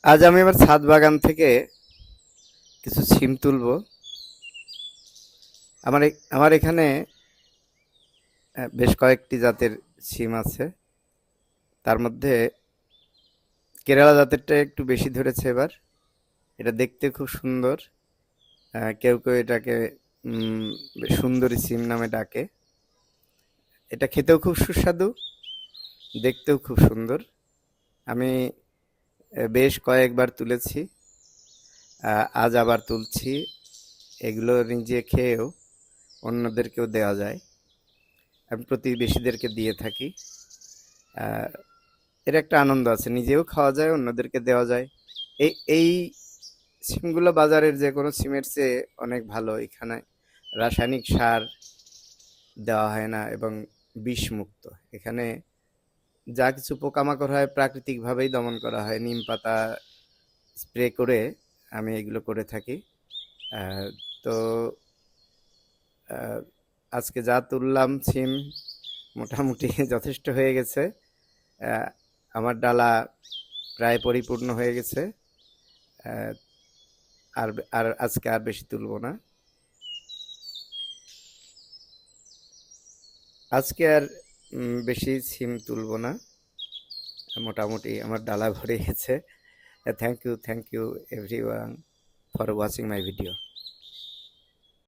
আজ আমি আমার ছাদ বাগান থেকে কিছু সিম তুলবো। আমার এখানে বেশ কয়েকটি জাতের সিম আছে। তার মধ্যে কেরালা জাতেরটা একটু বেশি ধরেছে এবার। এটা দেখতে খুব সুন্দর। কেউ কেউ এটাকে সুন্দরী সিম নামে ডাকে। এটা খেতেও খুব সুস্বাদু, দেখতেও খুব সুন্দর। আমি বেশ কয়েকবার তুলেছি, আজ আবার তুলছি। এগুলো নিজে খেয়েও অন্যদেরকেও দেওয়া যায়। আমি প্রতিবেশীদেরকে দিয়ে থাকি। আহ, এর একটা আনন্দ আছে, নিজেও খাওয়া যায়, অন্যদেরকে দেওয়া যায়। এই সিমগুলো বাজারের যে কোনো সিমের চেয়ে অনেক ভালো। এখানে রাসায়নিক সার দেওয়া হয় না এবং বিষমুক্ত। এখানে যা কিছু পোকামাকড় হয় প্রাকৃতিকভাবেই দমন করা হয়। নিম পাতা স্প্রে করে আমি এগুলো করে থাকি। আহ, তো আহ, আজকে যা তুললাম সিম মোটামুটি যথেষ্ট হয়ে গেছে। আহ, আমার ডালা প্রায় পরিপূর্ণ হয়ে গেছে। আহ, আর আর আজকে আর বেশি তুলব না। আজকে আর বেশি সিম তুলব না। মোটামুটি আমার ডালা ভরে গেছে। Thank you everyone for watching my video.